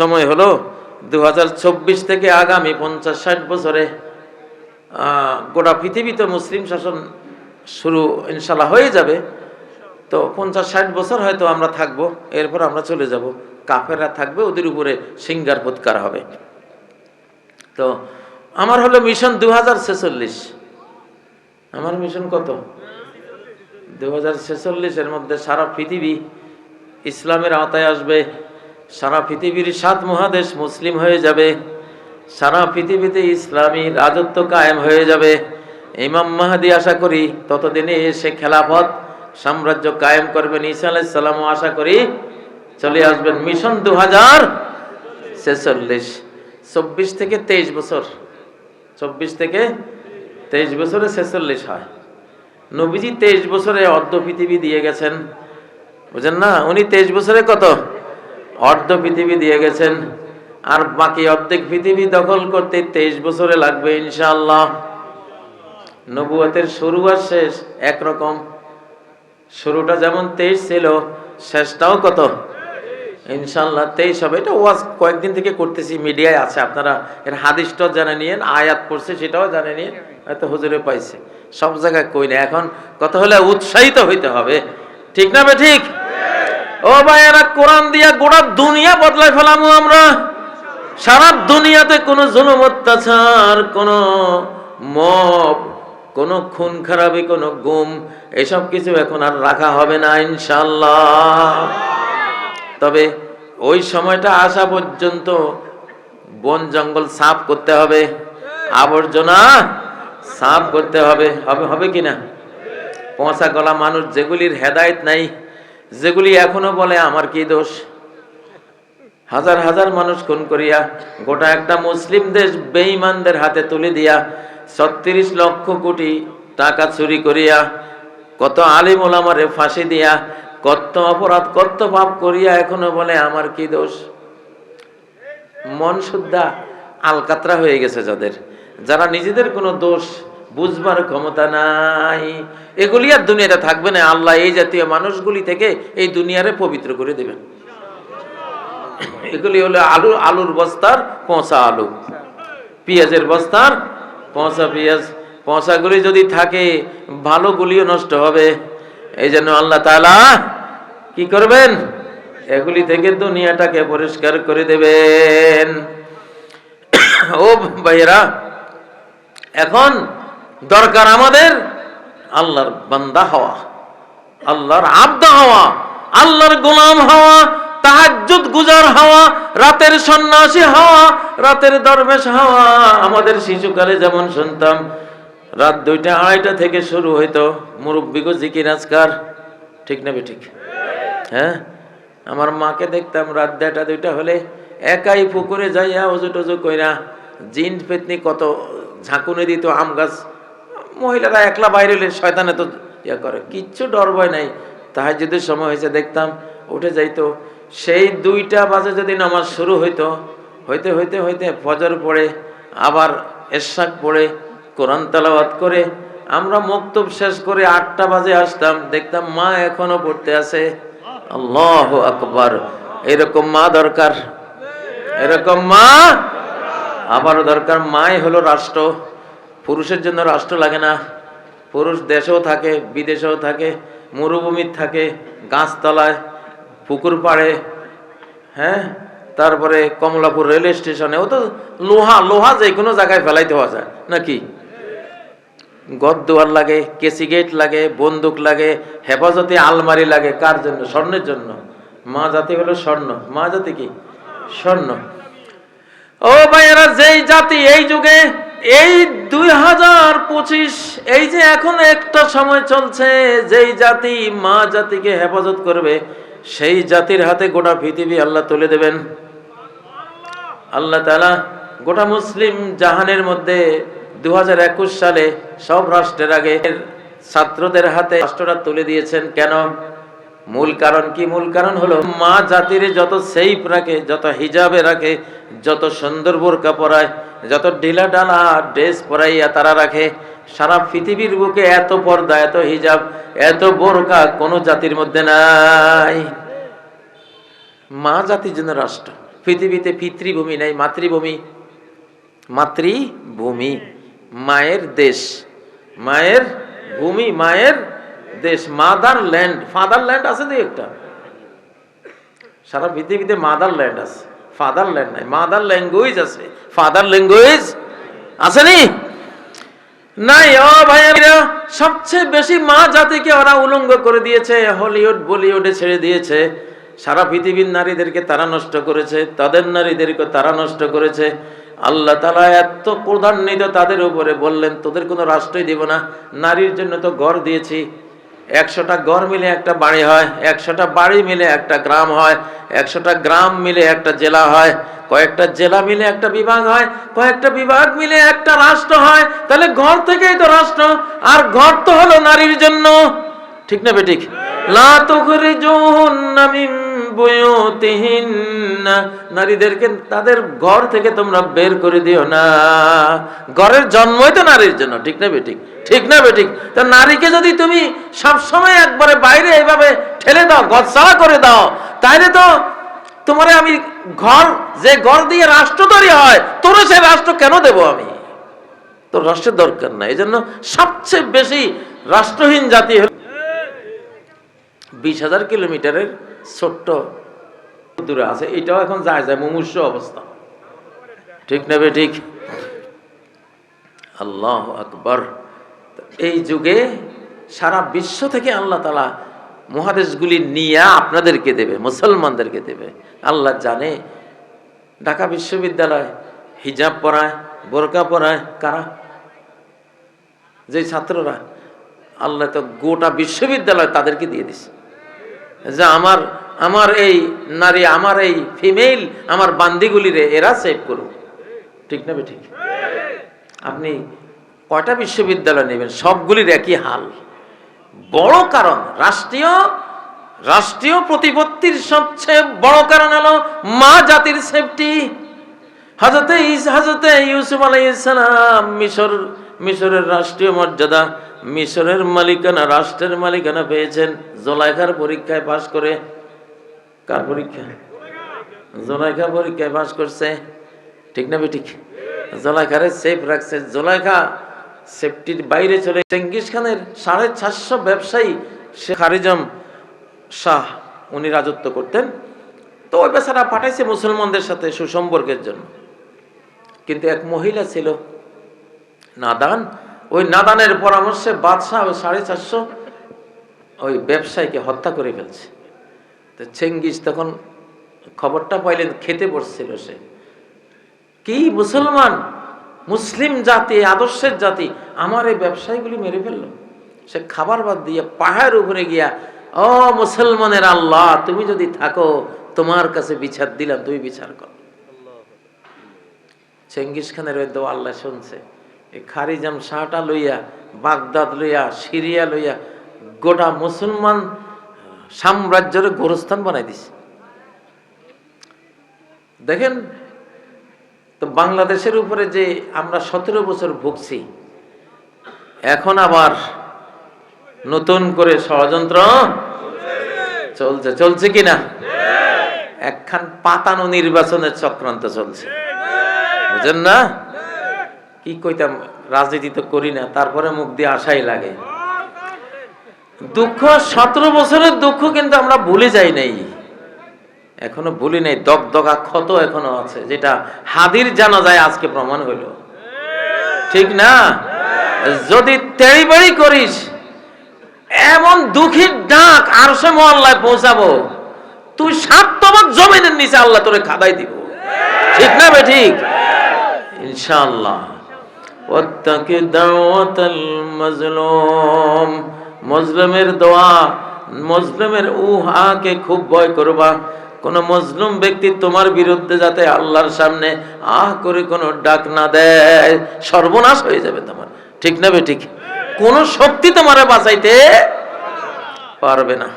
সময় হলো 2024 থেকে আগামী 50-60 বছরে গোটা পৃথিবীতে মুসলিম শাসন শুরু ইনশাল্লাহ হয়ে যাবে। তো 50-60 বছর হয়তো আমরা থাকবো, এরপর আমরা চলে যাব। কাফেররা থাকবে, ওদের উপরে সিঙ্গার ফুৎকার হবে। তো আমার হলো মিশন 2046। আমার মিশন কত? 2046। এর মধ্যে সারা পৃথিবী ইসলামের আওতায় আসবে, সারা পৃথিবীর 7 মহাদেশ মুসলিম হয়ে যাবে, সারা পৃথিবীতে ইসলামী রাজত্ব কায়েম হয়ে যাবে। ইমাম মাহদী আশা করি ততদিনে এসে খেলাফত সাম্রাজ্য কায়েম করবেন। ঈসা আলাইহিস সালামও আশা করি চলে আসবেন। মিশন 2046। 24 থেকে 23 বছর, 24 থেকে 23 বছরে 46 হয়। নবীজি 23 বছরে অর্ধ পৃথিবী দিয়ে গেছেন, বুঝেন না? উনি 23 বছরে কত? অর্ধ পৃথিবী দিয়ে গেছেন। আর বাকি অর্ধেক পৃথিবী দখল করতে 23 বছরে লাগবে ইনশাআল্লাহ। নবুয়তের শুরু আর শেষ একরকম। শুরুটা যেমন 23 ছিল, শেষটাও কত? ইনশাআল্লাহ 23 হবে। এটা ওয়াজ কয়েকদিন থেকে করতেছি, মিডিয়ায় আছে, আপনারা এর হাদিসটাও জানে নিয়েন, আয়াত পড়ছে সেটাও জানে নিয়েন, হয়তো হুজুরে পাইছে, সব জায়গায় কই না। এখন কথা হলে উৎসাহিত হইতে হবে, ঠিক না বে ঠিক? ও ভাইয়েরা, কোরআন দিয়া গোটা দুনিয়া বদলায় ফেলামু আমরা। সারা দুনিয়াতে কোনো জুলুম অত্যাচার, কোনো মব, কোনো খুন খারাপি, কোনো গুম, এসব কিছু এখন আর রাখা হবে না ইনশাআল্লাহ। তবে ওই সময়টা আসা পর্যন্ত বন জঙ্গল সাফ করতে হবে, আবর্জনা সাফ করতে হবে। হবে কিনা? পচা গলা মানুষ যেগুলির হেদায়েত নাই, যেগুলি এখনো বলে আমার কি দোষ, হাজার হাজার মানুষ খুন করিয়া গোটা একটা মুসলিম দেশ বেঈমানদের হাতে তুলে দিয়া 36 লক্ষ কোটি টাকা চুরি করিয়া কত আলিম ওলামারে ফাঁসি দিয়া কত অপরাধ কত পাপ করিয়া এখনো বলে আমার কি দোষ। মন শুদ্ধা আলকাতরা হয়ে গেছে যাদের, যারা নিজেদের কোনো দোষ বুঝবার ক্ষমতা নাই, এগুলি আর দুনিয়াতে থাকবে না। আল্লাহ এই জাতীয় মানুষগুলি থেকে এই দুনিয়ারে পবিত্র করে দেবেন। এগুলি হলো আলুর বস্তার পচা আলু, পেঁয়াজের বস্তার পচা পেঁয়াজ। পচাগুলি যদি থাকে, ভালো গুলিও নষ্ট হবে। এই জন্য আল্লাহ তাআলা কি করবেন? এগুলি থেকে দুনিয়াটাকে পরিষ্কার করে দেবেন। ও ভাইয়েরা, এখন দরকার আমাদের আল্লাহর বান্দা হওয়া, আল্লাহর আব্দ হওয়া, আল্লাহর গোলাম হওয়া, তাহাজ্জুদ গুজার হওয়া, রাতের সন্ন্যাসী হওয়া, রাতের দরবেশ হওয়া। আমাদের শিশুকালে যেমন শুনতাম রাত 2টা-2:30 থেকে শুরু হইতো মুরব্বিগো জিকির আজকার, ঠিক না বে ঠিক? হ্যাঁ, আমার মাকে দেখতাম রাত 1:30-2টা হলে একাই পুকুরে যাইয়া ওজু টজু কইরা, জিন পেতনি কত ঝাঁকুনি দিত, আম গাছ। মহিলারা একলা বাইরে হলে শয়তানে তো ইয়া করে, কিচ্ছু ডর ভয় নাই। তাহাজ্জুদের সময় হয়েছে দেখতাম উঠে যাইতো। সেই 2টা বাজে যদি নামাজ শুরু হইতো, হইতে হইতে হইতে ফজর পড়ে, আবার এশাক পড়ে, কোরআন তেলাওয়াত করে আমরা মক্তব শেষ করে 8টা বাজে আসতাম, দেখতাম মা এখনো পড়তে আছে। আল্লাহু আকবার। এরকম মা দরকার, এরকম মা আবারও দরকার। মাই হলো রাষ্ট্র। পুরুষের জন্য রাষ্ট্র লাগে না। পুরুষ দেশেও থাকে, বিদেশেও থাকে, মরুভূমির থাকে, গাছতলায়, পুকুর পাড়ে, হ্যাঁ, তারপরে কমলাপুর রেল স্টেশনে। ও তো লোহা যে কোনো জায়গায় ফেলাইতে হওয়া যায় নাকি? গদ্দুয়ার লাগে, কেসি গেট লাগে, বন্দুক লাগে, হেফাজতে আলমারি লাগে। কার জন্য? স্বর্ণের জন্য। মা জাতি হলো স্বর্ণ। মা জাতি কি? স্বর্ণ। ও ভাইয়েরা, যেই জাতি এই যুগে, এই 2025, এই যে এখন একটা সময় চলছে, যেই জাতি মা জাতিকে হেফাজত করবে, সেই জাতির হাতে গোটা পৃথিবী আল্লাহ তুলে দেবেন। আল্লাহ তাআলা গোটা মুসলিম জাহানের মধ্যে 2021 সালে সব রাষ্ট্রের আগে ছাত্রদের হাতে রাষ্ট্রটা তুলে দিয়েছেন। কেন? মূল কারণ কি? মূল কারণ হলো মা জাতির যত সেফ রাখে, যত হিজাবে রাখে, যত সুন্দর বোরকা পরায়, যত ঢিলা ঢালা ড্রেস পরাইয়া তারা রাখে, সারা পৃথিবীর বুকে এত পর্দা, এত হিজাব, এত বোরকা কোন জাতির মধ্যে নাই। মা জাতির জন্য রাষ্ট্র। পৃথিবীতে পিতৃভূমি নাই, মাতৃভূমি, মাতৃভূমি, মায়ের দেশ, মায়ের ভূমি, মায়ের দেশ, মাদার ল্যান্ড। ফাদার ল্যান্ড আছে দুই একটা, সারা পৃথিবীতে মাদার ল্যান্ড আছে, ফাদার ল্যান্ড নাই। মাদার ল্যাঙ্গুয়েজ আছে, ফাদার ল্যাঙ্গুয়েজ আসেনি নাই। ও ভাইয়েরা, সবচেয়ে বেশি মা জাতিকে ওরা উলঙ্গ করে দিয়েছে, হলিউড বলিউডে ছেড়ে দিয়েছে। সারা পৃথিবীর নারীদেরকে তারা নষ্ট করেছে, তাদের নারীদেরকে তারা নষ্ট করেছে। আল্লাহ তাআলা এত ক্রোধান্বিত তাদের উপরে, বললেন তোদের কোনো রাষ্ট্রই দিব না, নারীর জন্য তো ঘর দিয়েছি। 100টা ঘর মিলে একটা বাড়ি হয়, 100টা বাড়ি মিলে একটা গ্রাম হয়, 100টা গ্রাম মিলে একটা জেলা হয়, কয়েকটা জেলা মিলে একটা বিভাগ হয়, কয়েকটা বিভাগ মিলে একটা রাষ্ট্র হয়। তাহলে ঘর থেকেই তো রাষ্ট্র, আর ঘর তো হলো নারীর জন্য, ঠিক না বেঠিক? লা তুখরিজুহুন্না মিন বুয়ুতিহিন্না, নারীদেরকে তাদের ঘর থেকে তোমরা বের করে দিও না। ঘরের জন্মই তো নারীর জন্য, ঠিক না বেঠিক? ঠিক না বেঠিক? তা নারীকে যদি তুমি সবসময় একবারে বাইরে এইভাবে ঠেলে দাও, গছাড়া করে দাও, তাইলে তো তোমারে আমি ঘর, যে ঘর দিয়ে রাষ্ট্র তৈরি হয়, তোরে সে রাষ্ট্র কেন দেব আমি? তোর রাষ্ট্রের দরকার নাই। এই জন্য সবচেয়ে বেশি রাষ্ট্রহীন জাতি হল 20,000 কিলোমিটারের ছোট্ট দূরে আছে, এটাও এখন যায় যায় মুমূর্ষু অবস্থা, ঠিক না বেঠিক? আল্লাহু আকবার। এই যুগে সারা বিশ্ব থেকে আল্লাহ তাআলা মহাদেশগুলি নিয়ে আপনাদেরকে দেবে, মুসলমানদেরকে দেবে। আল্লাহ জানে ঢাকা বিশ্ববিদ্যালয় হিজাব পরায়, বোরকা পরায় কারা? যে ছাত্ররা। আল্লাহ তো গোটা বিশ্ববিদ্যালয় তাদেরকে দিয়ে দিছে যে আমার এই নারী, আমার এই ফিমেল, আমার বান্দিগুলিরে এরা সেভ করুক, ঠিক না ঠিক? আপনি কয়টা বিশ্ববিদ্যালয় নেবেন, সবগুলির একই হাল। বড় কারণ রাষ্ট্রীয় প্রতিপত্তির সবচেয়ে বড় কারণ হলো মা জাতির সেফটি। হযরতে ইউসুফ আলাইহিস সালাম মিশরের রাষ্ট্রীয় মর্যাদা, মিশরের মালিকানা, রাষ্ট্রের মালিকানা পেয়েছেন জুলাইখার পরীক্ষায় পাশ করে। কার পরীক্ষা? জুলাইখা পরীক্ষায় পাশ করছে, ঠিক না বেঠিক? জুলাইখারে সেফ রাখছে। জুলাইখা সেফটির বাইরে চলে। চেঙ্গিস খানের 450 ব্যবসায়ী সে খারিজম শাহ, উনি রাজত্ব করতেন। তো ওই বেচারা পাঠাইছে মুসলমানদের সাথে সুসম্পর্কের জন্য। কিন্তু এক মহিলা ছিল নাদান, ওই নাদানের পরামর্শে বাদশাহ ওই 450 ওই ব্যবসায়ীকে হত্যা করে ফেলছে। তো চেঙ্গিস তখন খবরটা পাইলেন, খেতে বসছিল সে। কি মুসলমান, মুসলিম জাতি, আদর্শের জাতি, আমার এই ব্যবসায়ীগুলি মেরে ফেললো। সে খাবার বাদ দিয়ে পাহাড়ের উপরে গিয়া, ও মুসলমানের আল্লাহ, তুমি যদি থাকো তোমার কাছে বিচার দিলাম, তুমি বিচার করো। চেঙ্গিস খানের ওই দোয়া আল্লাহ শুনছে। এই খারিজাম শাহটা লইয়া, বাগদাদ লইয়া, সিরিয়া লইয়া গোটা মুসলমান সাম্রাজ্যের গোরস্থান বানাই দিছে। দেখেন তো, বাংলাদেশের উপরে যে আমরা 17 বছর ভুগছি, এখন আবার নতুন করে ষড়যন্ত্র চলছে কিনা? একখান পাতানো নির্বাচনের চক্রান্ত চলছে, বুঝেন না? কি কইতাম, রাজনীতি তো করি না, তারপরে মুখ দিয়ে আশাই লাগে। দুঃখ, 17 বছরের দুঃখ কিন্তু আমরা ভুলে যাই নাই, এখনো ভুলি নাই। দগদগা ক্ষত এখনো আছে, যেটা হাদির জানাজায় আজকে প্রমাণ হইল, ঠিক না? যদি তেড়িবাড়ি করিস, এমন দুঃখীর ডাক আরশে মহল্লায় পৌঁছাবো, তুই 7 তবক জমিনের নিচে আল্লাহ তোরে খাদাই দিব, ঠিক না বে ঠিক? ইনশাআল্লাহ। ওয়াত্তাকি দাওয়াতাল মাজলুম, মজলুমের দোয়া, মজলুমের উহাকে খুব ভয় করবা। কোন মজলুম ব্যক্তি তোমার বিরুদ্ধে যাতে আল্লাহর সামনে করে কোনো ডাক না দেয়, সর্বনাশ হয়ে যাবে তোমার, ঠিক না বে ঠিক? কোন শক্তি তোমারে বাঁচাইতে পারবে না।